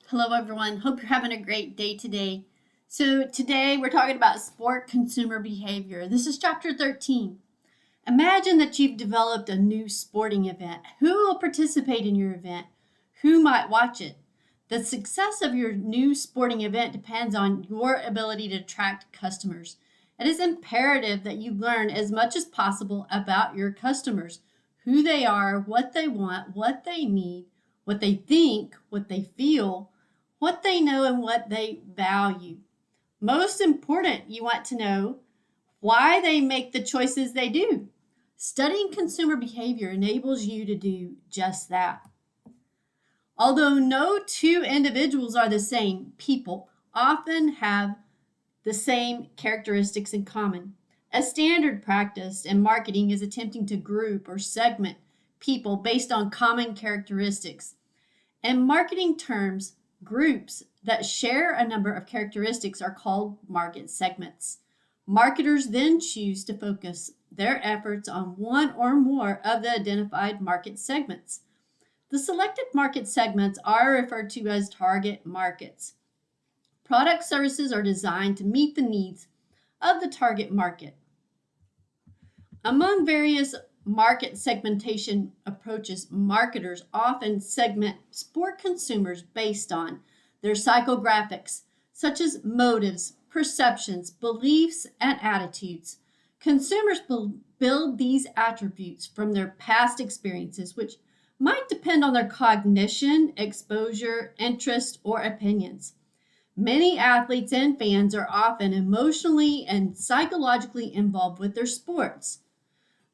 Hello, everyone. Hope you're having a great day today. So, today we're talking about sport consumer behavior. This is chapter 13. Imagine that you've developed a new sporting event. Who will participate in your event? Who might watch it? The success of your new sporting event depends on your ability to attract customers. It is imperative that you learn as much as possible about your customers, who they are, what they want, what they need, what they think, what they feel, what they know, and what they value. Most important, you want to know why they make the choices they do. Studying consumer behavior enables you to do just that. Although no two individuals are the same, people often have the same characteristics in common. A standard practice in marketing is attempting to group or segment people based on common characteristics. In marketing terms, groups that share a number of characteristics are called market segments. Marketers then choose to focus their efforts on one or more of the identified market segments. The selected market segments are referred to as target markets. Product services are designed to meet the needs of the target market. Among various market segmentation approaches, marketers often segment sport consumers based on their psychographics, such as motives, perceptions, beliefs, and attitudes. Consumers build these attributes from their past experiences, which might depend on their cognition, exposure, interest, or opinions. Many athletes and fans are often emotionally and psychologically involved with their sports.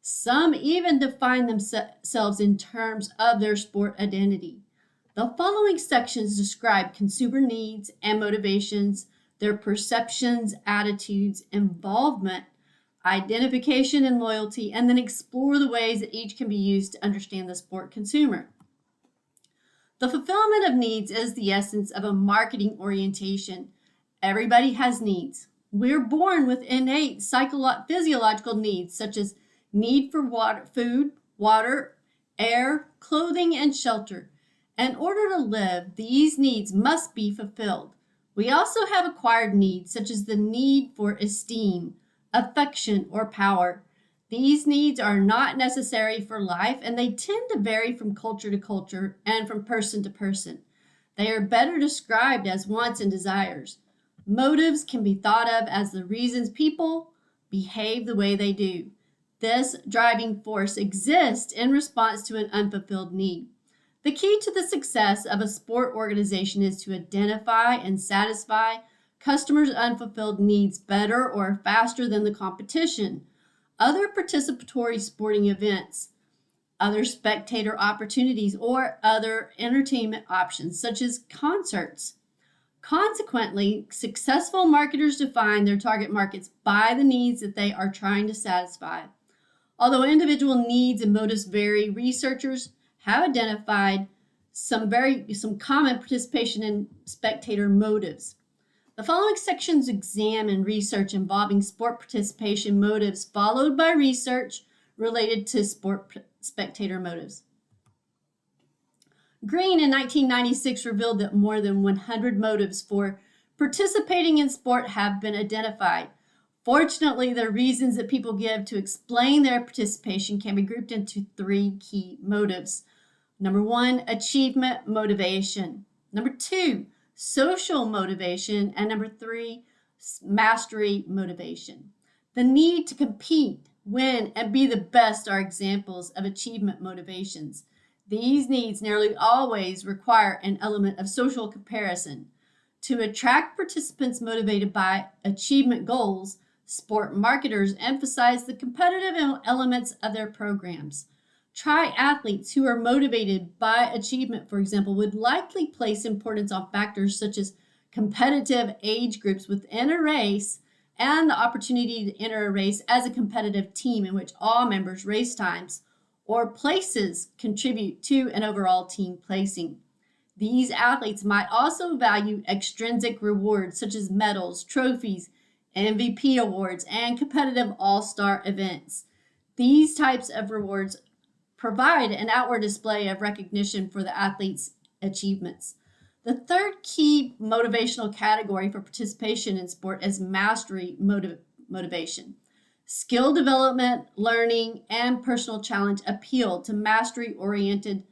Some even define themselves in terms of their sport identity. The following sections describe consumer needs and motivations, their perceptions, attitudes, involvement, identification, and loyalty, and then explore the ways that each can be used to understand the sport consumer. The fulfillment of needs is the essence of a marketing orientation. Everybody has needs. We're born with innate physiological needs, such as need for food, water, air, clothing, and shelter. In order to live, these needs must be fulfilled. We also have acquired needs, such as the need for esteem, affection, or power. These needs are not necessary for life, and they tend to vary from culture to culture and from person to person. They are better described as wants and desires. Motives can be thought of as the reasons people behave the way they do. This driving force exists in response to an unfulfilled need. The key to the success of a sport organization is to identify and satisfy customers' unfulfilled needs better or faster than the competition. Other participatory sporting events, other spectator opportunities, or other entertainment options, such as concerts. Consequently, successful marketers define their target markets by the needs that they are trying to satisfy. Although individual needs and motives vary, researchers have identified some common participation in spectator motives. The following sections examine research involving sport participation motives, followed by research related to spectator motives. Green in 1996 revealed that more than 100 motives for participating in sport have been identified. Fortunately, the reasons that people give to explain their participation can be grouped into three key motives. Number one, achievement motivation. Number two, social motivation. And number three, mastery motivation. The need to compete, win, and be the best are examples of achievement motivations. These needs nearly always require an element of social comparison. To attract participants motivated by achievement goals, sport marketers emphasize the competitive elements of their programs. Triathletes who are motivated by achievement, for example, would likely place importance on factors such as competitive age groups within a race and the opportunity to enter a race as a competitive team in which all members' race times or places contribute to an overall team placing. These athletes might also value extrinsic rewards such as medals, trophies, MVP awards, and competitive all-star events. These types of rewards provide an outward display of recognition for the athlete's achievements. The third key motivational category for participation in sport is mastery motivation. Skill development, learning, and personal challenge appeal to mastery-oriented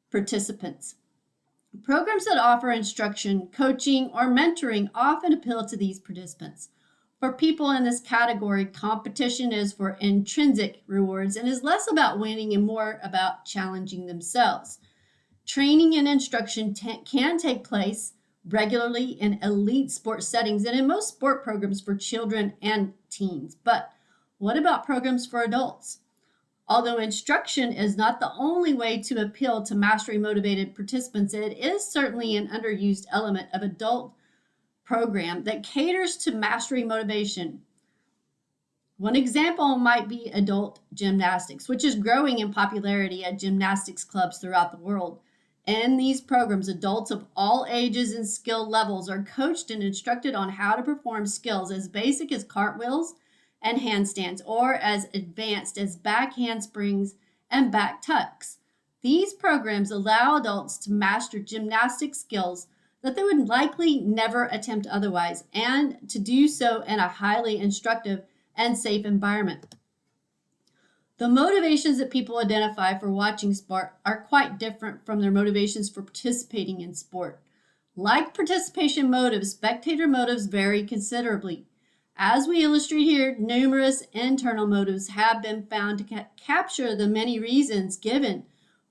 participants. Programs that offer instruction, coaching, or mentoring often appeal to these participants. For people in this category, competition is for intrinsic rewards and is less about winning and more about challenging themselves. Training and instruction can take place regularly in elite sports settings and in most sport programs for children and teens. But what about programs for adults? Although instruction is not the only way to appeal to mastery-motivated participants, it is certainly an underused element of adult program that caters to mastery motivation. One example might be adult gymnastics, which is growing in popularity at gymnastics clubs throughout the world. In these programs, adults of all ages and skill levels are coached and instructed on how to perform skills as basic as cartwheels and handstands, or as advanced as back handsprings and back tucks. These programs allow adults to master gymnastic skills that they would likely never attempt otherwise, and to do so in a highly instructive and safe environment. The motivations that people identify for watching sport are quite different from their motivations for participating in sport. Like participation motives, spectator motives vary considerably. As we illustrate here, numerous internal motives have been found to capture the many reasons given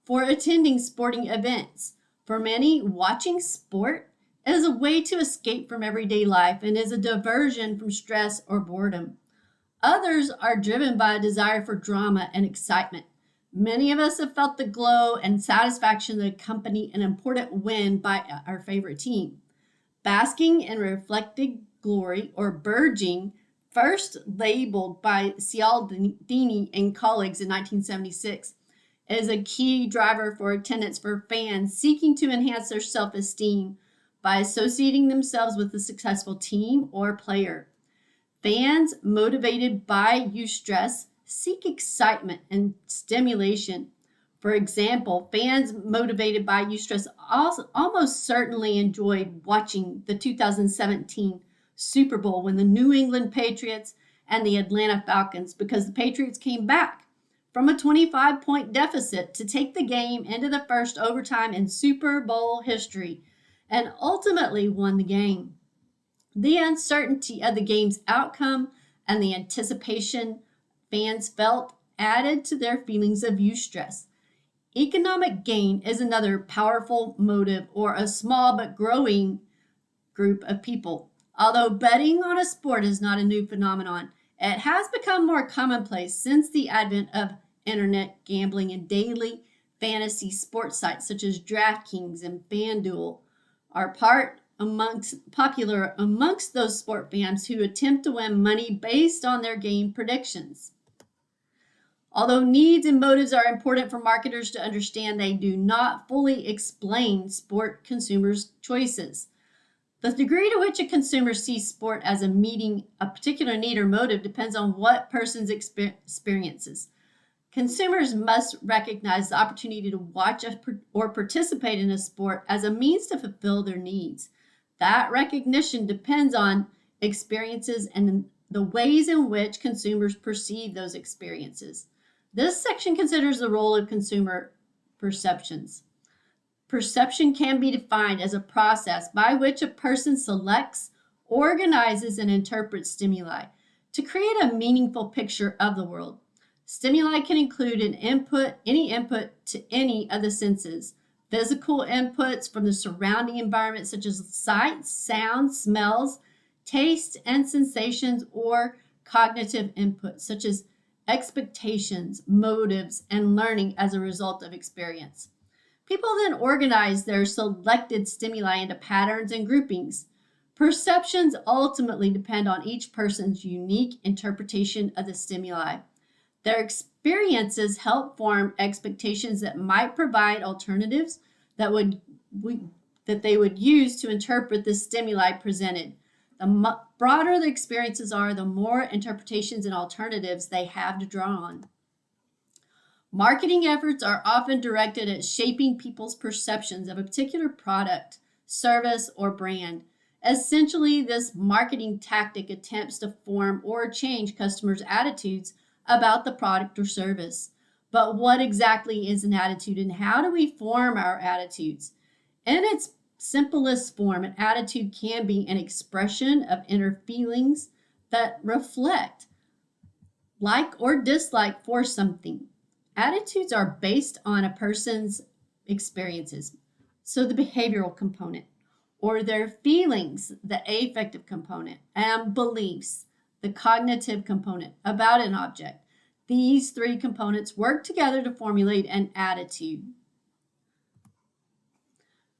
for attending sporting events. For many, watching sport is a way to escape from everyday life and is a diversion from stress or boredom. Others are driven by a desire for drama and excitement. Many of us have felt the glow and satisfaction that accompany an important win by our favorite team. Basking in reflected glory, or burgeoning, first labeled by Cialdini and colleagues in 1976, is a key driver for attendance for fans seeking to enhance their self-esteem by associating themselves with a successful team or player. Fans motivated by eustress seek excitement and stimulation. For example, fans motivated by eustress almost certainly enjoyed watching the 2017 Super Bowl when the New England Patriots and the Atlanta Falcons, because the Patriots came back from a 25-point deficit to take the game into the first overtime in Super Bowl history and ultimately won the game. The uncertainty of the game's outcome and the anticipation fans felt added to their feelings of eustress. Economic gain is another powerful motive, or a small but growing group of people. Although betting on a sport is not a new phenomenon, it has become more commonplace since the advent of internet gambling and daily fantasy sports sites such as DraftKings and FanDuel are popular amongst those sport fans who attempt to win money based on their game predictions. Although needs and motives are important for marketers to understand, they do not fully explain sport consumers' choices. The degree to which a consumer sees sport as meeting a particular need or motive depends on what person's experiences. Consumers must recognize the opportunity to watch or participate in a sport as a means to fulfill their needs. That recognition depends on experiences and the ways in which consumers perceive those experiences. This section considers the role of consumer perceptions. Perception can be defined as a process by which a person selects, organizes, and interprets stimuli to create a meaningful picture of the world. Stimuli can include any input to any of the senses, physical inputs from the surrounding environment such as sights, sounds, smells, taste, and sensations, or cognitive inputs such as expectations, motives, and learning as a result of experience. People then organize their selected stimuli into patterns and groupings. Perceptions ultimately depend on each person's unique interpretation of the stimuli. Their experiences help form expectations that might provide alternatives that they would use to interpret the stimuli presented. The broader the experiences are, the more interpretations and alternatives they have to draw on. Marketing efforts are often directed at shaping people's perceptions of a particular product, service, or brand. Essentially, this marketing tactic attempts to form or change customers' attitudes about the product or service. But what exactly is an attitude, and how do we form our attitudes? In its simplest form, an attitude can be an expression of inner feelings that reflect like or dislike for something. Attitudes are based on a person's experiences, so the behavioral component, or their feelings, the affective component, and beliefs, the cognitive component about an object. These three components work together to formulate an attitude.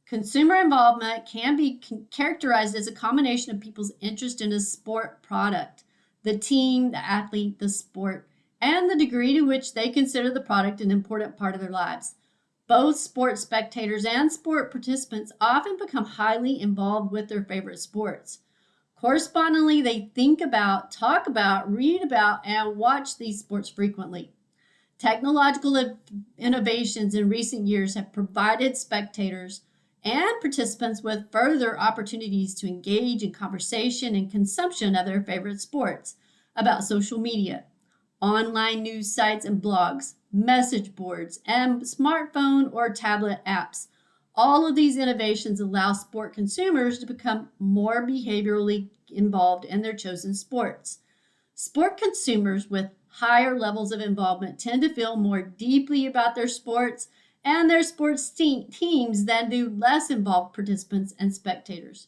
Consumer involvement can be characterized as a combination of people's interest in a sport product, the team, the athlete, the sport, and the degree to which they consider the product an important part of their lives. Both sports spectators and sport participants often become highly involved with their favorite sports. Correspondingly, they think about, talk about, read about, and watch these sports frequently. Technological innovations in recent years have provided spectators and participants with further opportunities to engage in conversation and consumption of their favorite sports about social media, online news sites and blogs, message boards, and smartphone or tablet apps. All of these innovations allow sport consumers to become more behaviorally involved in their chosen sports. Sport consumers with higher levels of involvement tend to feel more deeply about their sports and their sports teams than do less involved participants and spectators.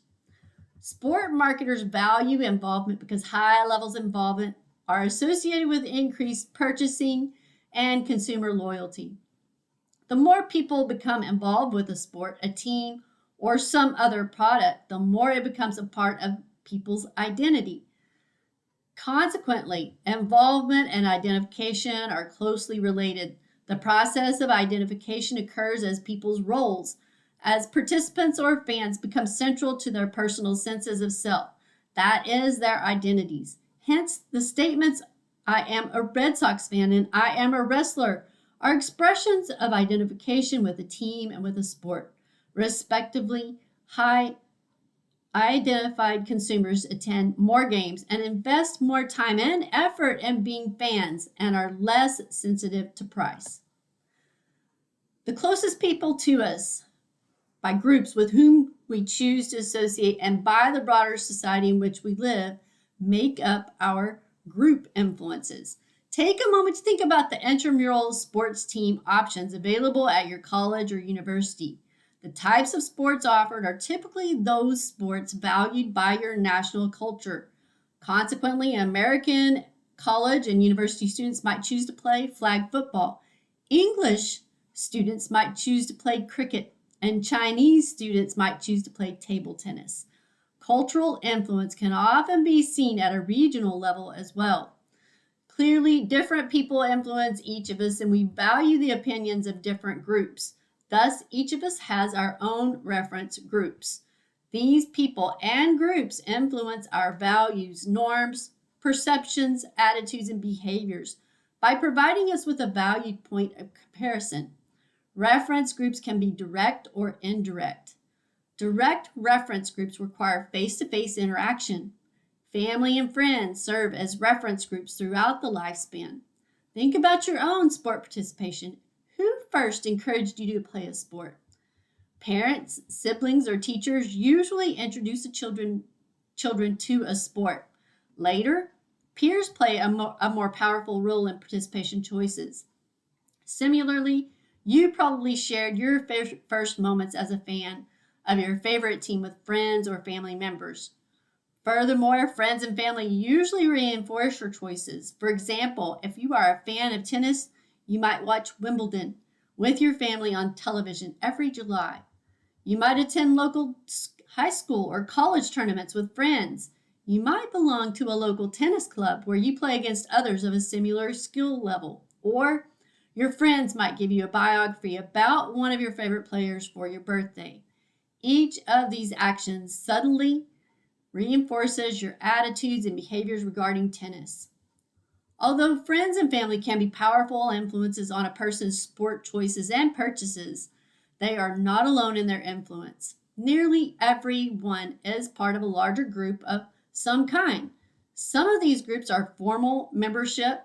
Sport marketers value involvement because high levels of involvement are associated with increased purchasing and consumer loyalty. The more people become involved with a sport, a team, or some other product, the more it becomes a part of people's identity. Consequently, involvement and identification are closely related. The process of identification occurs as people's roles as participants or fans become central to their personal senses of self. That is, their identities. Hence, the statements, I am a Red Sox fan and I am a wrestler, are expressions of identification with a team and with a sport. Respectively, high identified consumers attend more games and invest more time and effort in being fans and are less sensitive to price. The closest people to us, by groups with whom we choose to associate, and by the broader society in which we live, make up our group influences. Take a moment to think about the intramural sports team options available at your college or university. The types of sports offered are typically those sports valued by your national culture. Consequently, American college and university students might choose to play flag football. English students might choose to play cricket, and Chinese students might choose to play table tennis. Cultural influence can often be seen at a regional level as well. Clearly, different people influence each of us, and we value the opinions of different groups. Thus, each of us has our own reference groups. These people and groups influence our values, norms, perceptions, attitudes, and behaviors by providing us with a valued point of comparison. Reference groups can be direct or indirect. Direct reference groups require face-to-face interaction. Family and friends serve as reference groups throughout the lifespan. Think about your own sport participation. Who first encouraged you to play a sport? Parents, siblings, or teachers usually introduce the children to a sport. Later, peers play a more powerful role in participation choices. Similarly, you probably shared your first moments as a fan of your favorite team with friends or family members. Furthermore, friends and family usually reinforce your choices. For example, if you are a fan of tennis, you might watch Wimbledon with your family on television every July. You might attend local high school or college tournaments with friends. You might belong to a local tennis club where you play against others of a similar skill level. Or your friends might give you a biography about one of your favorite players for your birthday. Each of these actions subtly reinforces your attitudes and behaviors regarding tennis. Although friends and family can be powerful influences on a person's sport choices and purchases, they are not alone in their influence. Nearly everyone is part of a larger group of some kind. Some of these groups are formal membership,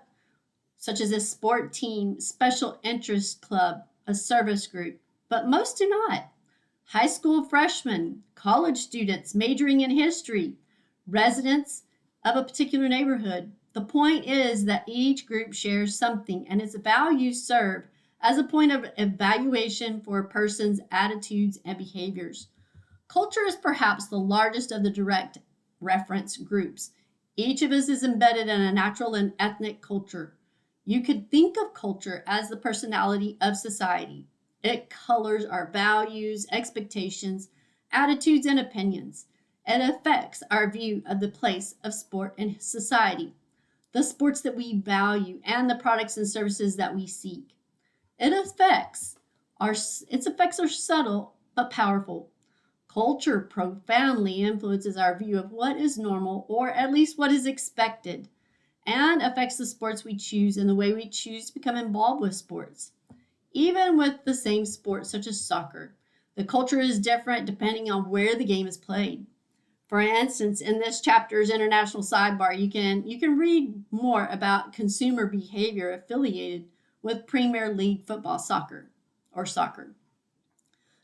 such as a sport team, special interest club, a service group, but most do not. High school freshmen, college students majoring in history, residents of a particular neighborhood. The point is that each group shares something, and its values serve as a point of evaluation for a person's attitudes and behaviors. Culture is perhaps the largest of the direct reference groups. Each of us is embedded in a natural and ethnic culture. You could think of culture as the personality of society. It colors our values, expectations, attitudes, and opinions. It affects our view of the place of sport in society, the sports that we value, and the products and services that we seek. Its effects are subtle but powerful. Culture profoundly influences our view of what is normal, or at least what is expected, and affects the sports we choose and the way we choose to become involved with sports. Even with the same sport, such as soccer, the culture is different depending on where the game is played. For instance, in this chapter's international sidebar, you can read more about consumer behavior affiliated with Premier League football soccer.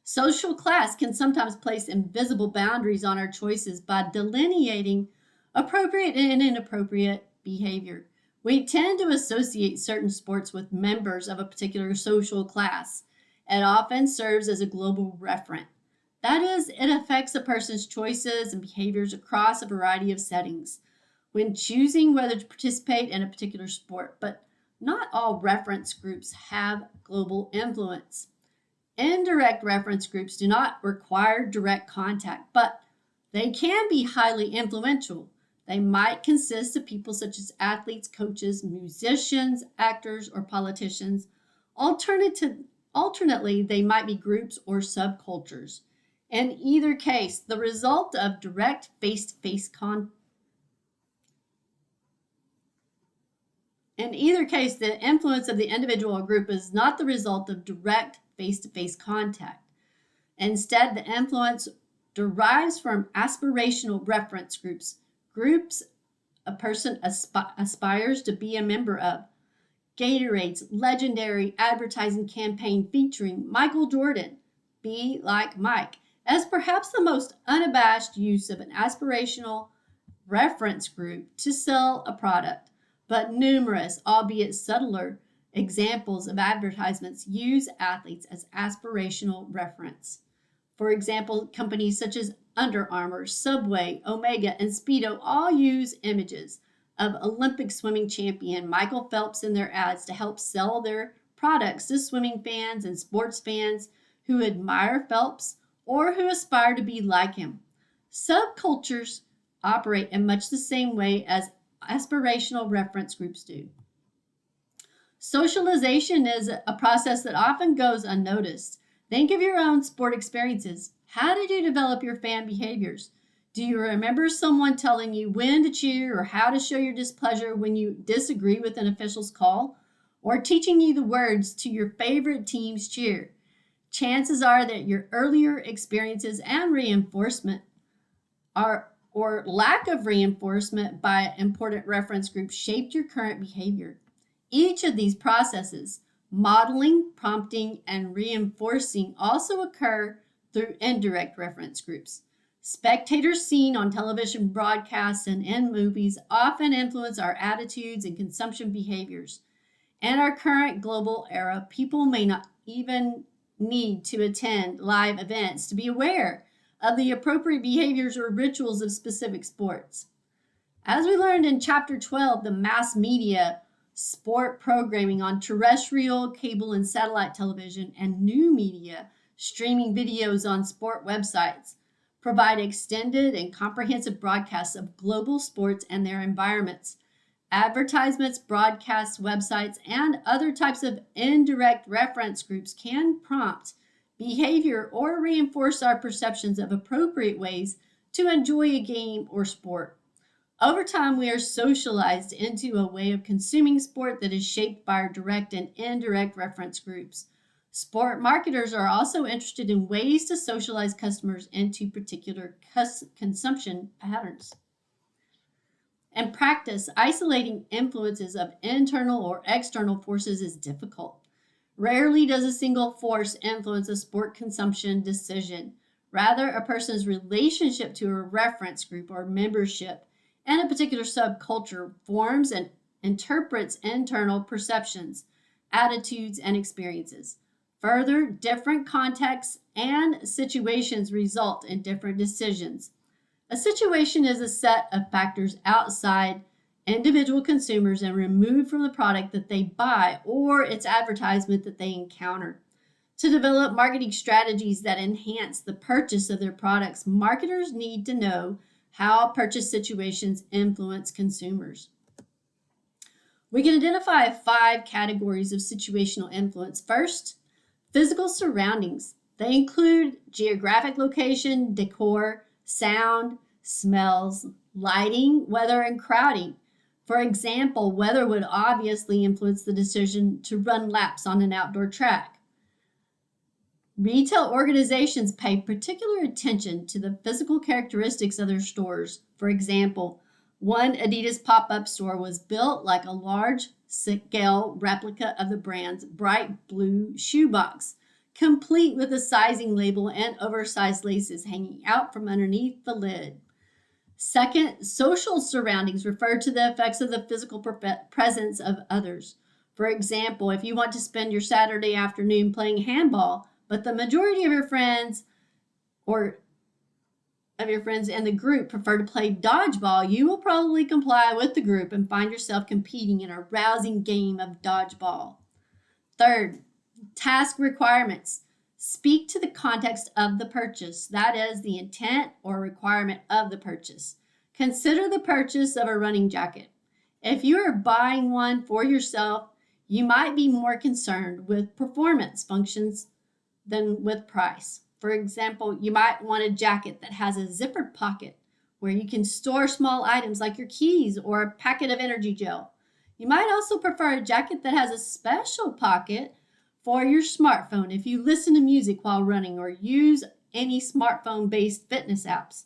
Social class can sometimes place invisible boundaries on our choices by delineating appropriate and inappropriate behavior. We tend to associate certain sports with members of a particular social class. It often serves as a global referent. That is, it affects a person's choices and behaviors across a variety of settings when choosing whether to participate in a particular sport. But not all reference groups have global influence. Indirect reference groups do not require direct contact, but they can be highly influential. They might consist of people such as athletes, coaches, musicians, actors, or politicians. Alternately, they might be groups or subcultures. In either case, the result of direct face-to-face contact. In either case, the influence of the individual or group is not the result of direct face-to-face contact. Instead, the influence derives from aspirational reference groups a person aspires to be a member of. Gatorade's legendary advertising campaign featuring Michael Jordan, Be Like Mike, as perhaps the most unabashed use of an aspirational reference group to sell a product, but numerous, albeit subtler, examples of advertisements use athletes as aspirational reference. For example, companies such as Under Armour, Subway, Omega, and Speedo all use images of Olympic swimming champion Michael Phelps in their ads to help sell their products to swimming fans and sports fans who admire Phelps or who aspire to be like him. Subcultures operate in much the same way as aspirational reference groups do. Socialization is a process that often goes unnoticed. Think of your own sport experiences. How did you develop your fan behaviors? Do you remember someone telling you when to cheer or how to show your displeasure when you disagree with an official's call? Or teaching you the words to your favorite team's cheer? Chances are that your earlier experiences and reinforcement or lack of reinforcement by important reference groups shaped your current behavior. Each of these processes, modeling, prompting, and reinforcing, also occur through indirect reference groups. Spectators seen on television broadcasts and in movies often influence our attitudes and consumption behaviors. In our current global era, people may not even need to attend live events to be aware of the appropriate behaviors or rituals of specific sports. As we learned in Chapter 12, the mass media, sport programming on terrestrial, cable, and satellite television, and new media, streaming videos on sport websites, provide extended and comprehensive broadcasts of global sports and their environments. Advertisements, broadcasts, websites, and other types of indirect reference groups can prompt behavior or reinforce our perceptions of appropriate ways to enjoy a game or sport. Over time, we are socialized into a way of consuming sport that is shaped by our direct and indirect reference groups. Sport marketers are also interested in ways to socialize customers into particular consumption patterns. In practice, isolating influences of internal or external forces is difficult. Rarely does a single force influence a sport consumption decision. Rather, a person's relationship to a reference group or membership and a particular subculture forms and interprets internal perceptions, attitudes, and experiences. Further, different contexts and situations result in different decisions. A situation is a set of factors outside individual consumers and removed from the product that they buy or its advertisement that they encounter. To develop marketing strategies that enhance the purchase of their products, marketers need to know how purchase situations influence consumers. We can identify 5 categories of situational influence. First, physical surroundings. They include geographic location, decor, sound, smells, lighting, weather, and crowding. For example, weather would obviously influence the decision to run laps on an outdoor track. Retail organizations pay particular attention to the physical characteristics of their stores. For example, one Adidas pop-up store was built like a large-scale replica of the brand's bright blue shoebox, complete with a sizing label and oversized laces hanging out from underneath the lid. Second, social surroundings refer to the effects of the physical presence of others. For example, if you want to spend your Saturday afternoon playing handball, but the majority of your friends in the group prefer to play dodgeball, you will probably comply with the group and find yourself competing in a rousing game of dodgeball. Third, task requirements speak to the context of the purchase, that is, the intent or requirement of the purchase. Consider the purchase of a running jacket. If you are buying one for yourself, you might be more concerned with performance functions than with price. For example, you might want a jacket that has a zippered pocket where you can store small items like your keys or a packet of energy gel. You might also prefer a jacket that has a special pocket for your smartphone if you listen to music while running or use any smartphone-based fitness apps.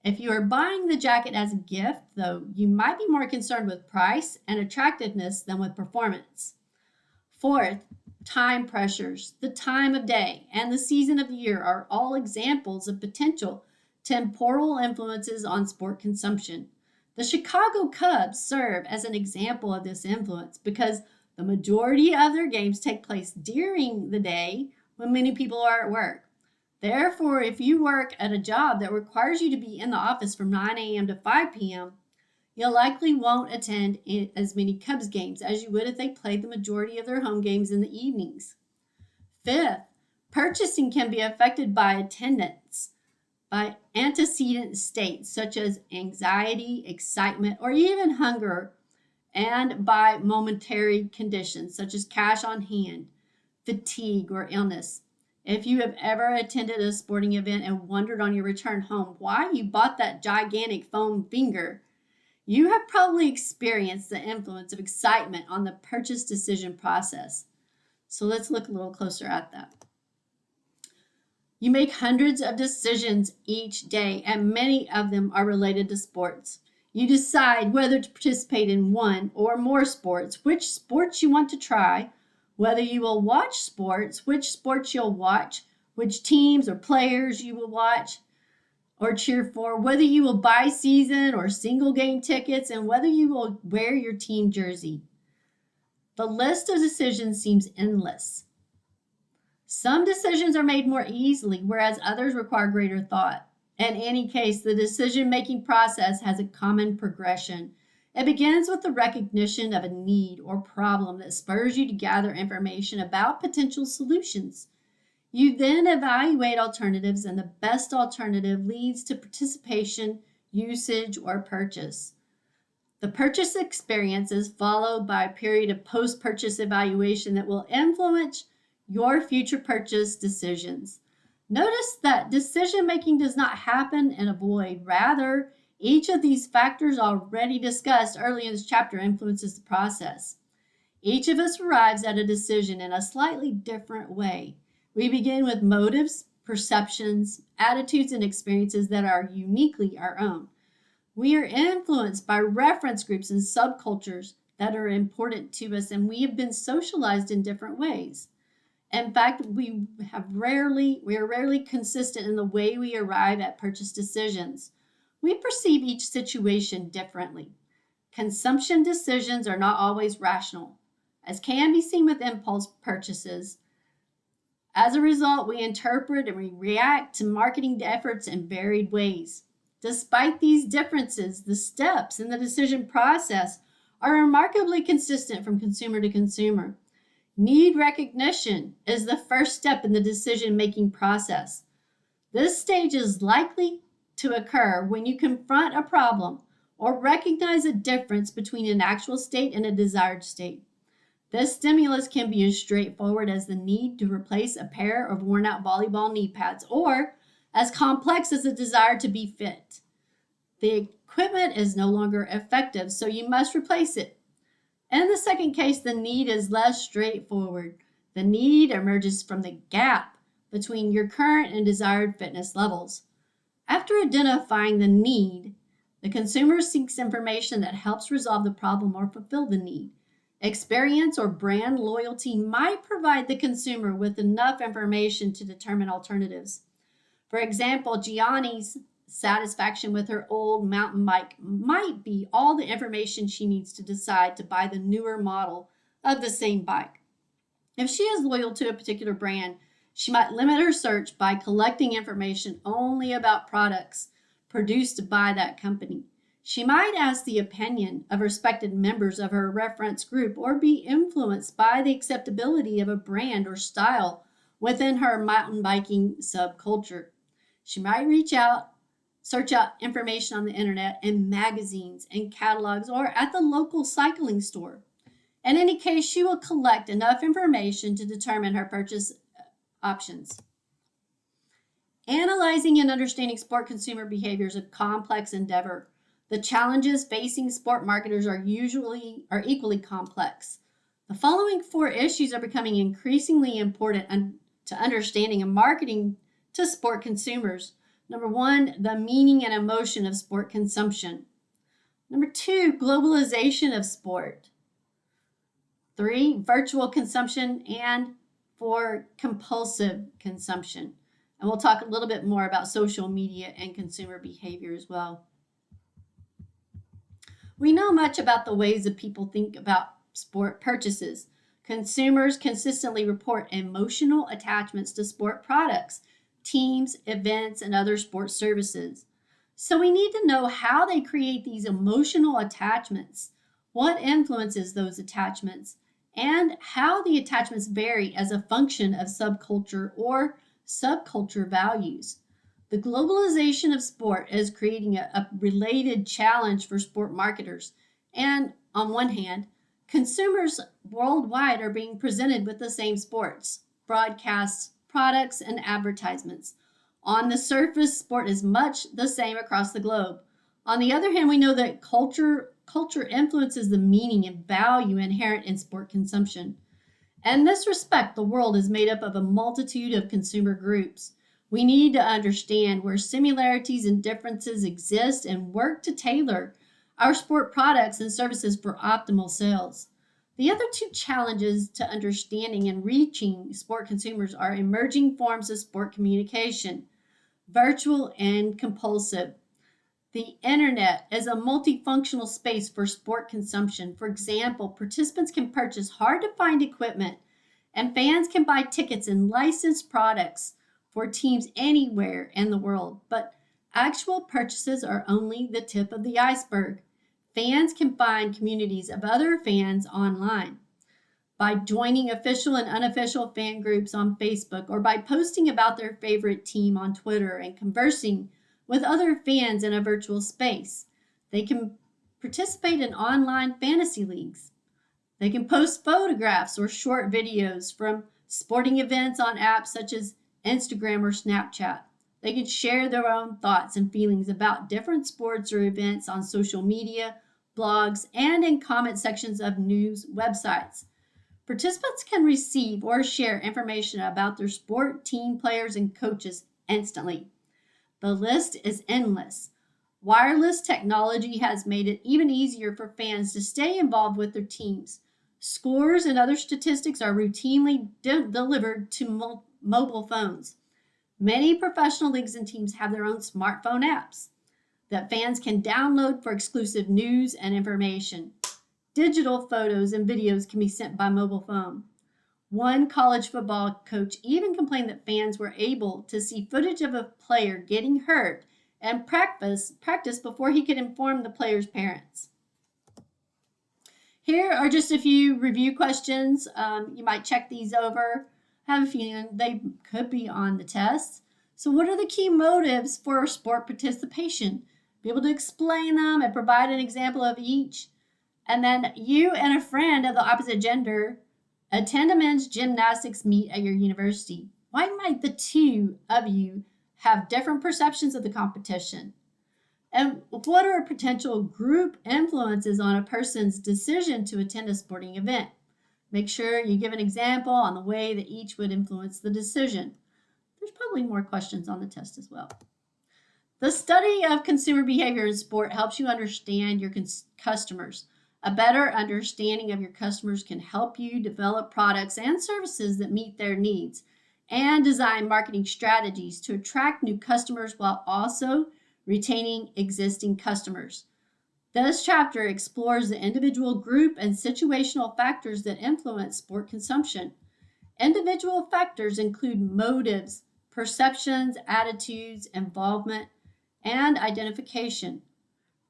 If you are buying the jacket as a gift, though, you might be more concerned with price and attractiveness than with performance. Fourth, time pressures. The time of day and the season of the year are all examples of potential temporal influences on sport consumption. The Chicago Cubs serve as an example of this influence because the majority of their games take place during the day when many people are at work. Therefore, if you work at a job that requires you to be in the office from 9 a.m. to 5 p.m., you likely won't attend as many Cubs games as you would if they played the majority of their home games in the evenings. Fifth, purchasing can be affected by attendance, by antecedent states such as anxiety, excitement, or even hunger, and by momentary conditions such as cash on hand, fatigue, or illness. If you have ever attended a sporting event and wondered on your return home why you bought that gigantic foam finger, you have probably experienced the influence of excitement on the purchase decision process. So let's look a little closer at that. You make hundreds of decisions each day, and many of them are related to sports. You decide whether to participate in one or more sports, which sports you want to try, whether you will watch sports, which sports you'll watch, which teams or players you will watch or cheer for, whether you will buy season or single game tickets, and whether you will wear your team jersey. The list of decisions seems endless. Some decisions are made more easily, whereas others require greater thought. In any case, the decision-making process has a common progression. It begins with the recognition of a need or problem that spurs you to gather information about potential solutions. You then evaluate alternatives, and the best alternative leads to participation, usage, or purchase. The purchase experience is followed by a period of post-purchase evaluation that will influence your future purchase decisions. Notice that decision-making does not happen in a void. Rather, each of these factors already discussed early in this chapter influences the process. Each of us arrives at a decision in a slightly different way. We begin with motives, perceptions, attitudes, and experiences that are uniquely our own. We are influenced by reference groups and subcultures that are important to us, and we have been socialized in different ways. In fact, we are rarely consistent in the way we arrive at purchase decisions. We perceive each situation differently. Consumption decisions are not always rational, as can be seen with impulse purchases. As a result, we interpret and we react to marketing efforts in varied ways. Despite these differences, the steps in the decision process are remarkably consistent from consumer to consumer. Need recognition is the first step in the decision-making process. This stage is likely to occur when you confront a problem or recognize a difference between an actual state and a desired state. This stimulus can be as straightforward as the need to replace a pair of worn-out volleyball knee pads, or as complex as a desire to be fit. The equipment is no longer effective, so you must replace it. In the second case, the need is less straightforward. The need emerges from the gap between your current and desired fitness levels. After identifying the need, the consumer seeks information that helps resolve the problem or fulfill the need. Experience or brand loyalty might provide the consumer with enough information to determine alternatives. For example, Gianni's satisfaction with her old mountain bike might be all the information she needs to decide to buy the newer model of the same bike. If she is loyal to a particular brand, she might limit her search by collecting information only about products produced by that company. She might ask the opinion of respected members of her reference group or be influenced by the acceptability of a brand or style within her mountain biking subculture. She might search out information on the internet and magazines and catalogs or at the local cycling store. In any case, she will collect enough information to determine her purchase options. Analyzing and understanding sport consumer behavior is a complex endeavor. The challenges facing sport marketers are equally complex. The following 4 issues are becoming increasingly important to understanding and marketing to sport consumers. Number 1, the meaning and emotion of sport consumption. Number 2, globalization of sport. 3, virtual consumption. And 4, compulsive consumption. And we'll talk a little bit more about social media and consumer behavior as well. We know much about the ways that people think about sport purchases. Consumers consistently report emotional attachments to sport products, teams, events, and other sports services. So we need to know how they create these emotional attachments, what influences those attachments, and how the attachments vary as a function of subculture or subculture values. The globalization of sport is creating a related challenge for sport marketers. And on one hand, consumers worldwide are being presented with the same sports, broadcasts, products, and advertisements. On the surface, sport is much the same across the globe. On the other hand, we know that culture influences the meaning and value inherent in sport consumption. In this respect, the world is made up of a multitude of consumer groups. We need to understand where similarities and differences exist and work to tailor our sport products and services for optimal sales. The other 2 challenges to understanding and reaching sport consumers are emerging forms of sport communication, virtual and compulsive. The internet is a multifunctional space for sport consumption. For example, participants can purchase hard-to-find equipment, and fans can buy tickets and licensed products for teams anywhere in the world. But actual purchases are only the tip of the iceberg. Fans can find communities of other fans online by joining official and unofficial fan groups on Facebook, or by posting about their favorite team on Twitter and conversing with other fans in a virtual space. They can participate in online fantasy leagues. They can post photographs or short videos from sporting events on apps such as Instagram or Snapchat. They can share their own thoughts and feelings about different sports or events on social media, blogs, and in comment sections of news websites. Participants can receive or share information about their sport, team, players, and coaches instantly. The list is endless. Wireless technology has made it even easier for fans to stay involved with their teams. Scores and other statistics are routinely delivered to mobile phones. Many professional leagues and teams have their own smartphone apps that fans can download for exclusive news and information. Digital photos and videos can be sent by mobile phone. One college football coach even complained that fans were able to see footage of a player getting hurt and practice before he could inform the player's parents. Here are just a few review questions. You might check these over. I have a feeling they could be on the test. So what are the key motives for sport participation? Be able to explain them and provide an example of each. And then you and a friend of the opposite gender attend a men's gymnastics meet at your university. Why might the two of you have different perceptions of the competition? And what are potential group influences on a person's decision to attend a sporting event? Make sure you give an example on the way that each would influence the decision. There's probably more questions on the test as well. The study of consumer behavior in sport helps you understand your customers. A better understanding of your customers can help you develop products and services that meet their needs and design marketing strategies to attract new customers while also retaining existing customers. This chapter explores the individual, group, and situational factors that influence sport consumption. Individual factors include motives, perceptions, attitudes, involvement, and identification.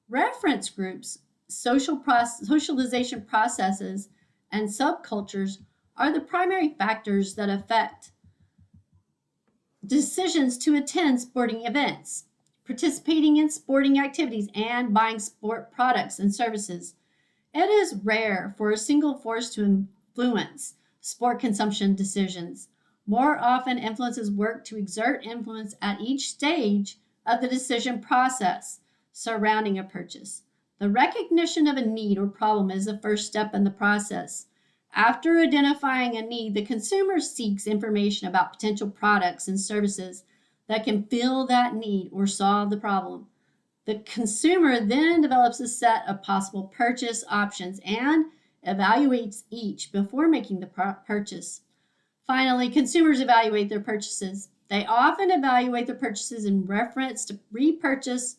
Reference groups, socialization processes, and subcultures are the primary factors that affect decisions to attend sporting events, participating in sporting activities, and buying sport products and services. It is rare for a single force to influence sport consumption decisions. More often, influences work to exert influence at each stage of the decision process surrounding a purchase. The recognition of a need or problem is the first step in the process. After identifying a need, the consumer seeks information about potential products and services that can fill that need or solve the problem. The consumer then develops a set of possible purchase options and evaluates each before making the purchase. Finally, consumers evaluate their purchases. They often evaluate their purchases in reference to pre-purchase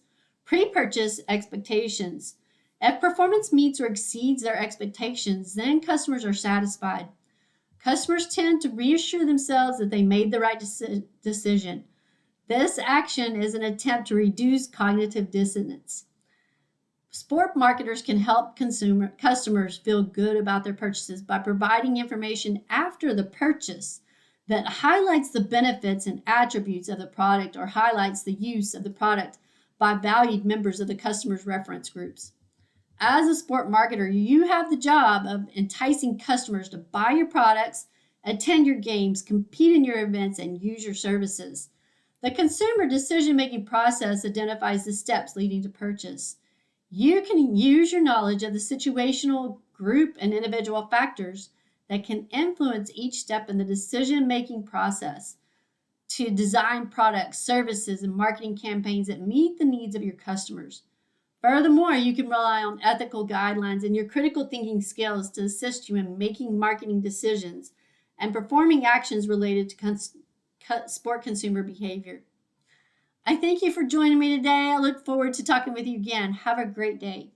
expectations. If performance meets or exceeds their expectations, then customers are satisfied. Customers tend to reassure themselves that they made the right decision. This action is an attempt to reduce cognitive dissonance. Sport marketers can help customers feel good about their purchases by providing information after the purchase that highlights the benefits and attributes of the product or highlights the use of the product by valued members of the customer's reference groups. As a sport marketer, you have the job of enticing customers to buy your products, attend your games, compete in your events, and use your services. The consumer decision-making process identifies the steps leading to purchase. You can use your knowledge of the situational, group, and individual factors that can influence each step in the decision-making process to design products, services, and marketing campaigns that meet the needs of your customers. Furthermore, you can rely on ethical guidelines and your critical thinking skills to assist you in making marketing decisions and performing actions related to sport consumer behavior. I thank you for joining me today. I look forward to talking with you again. Have a great day.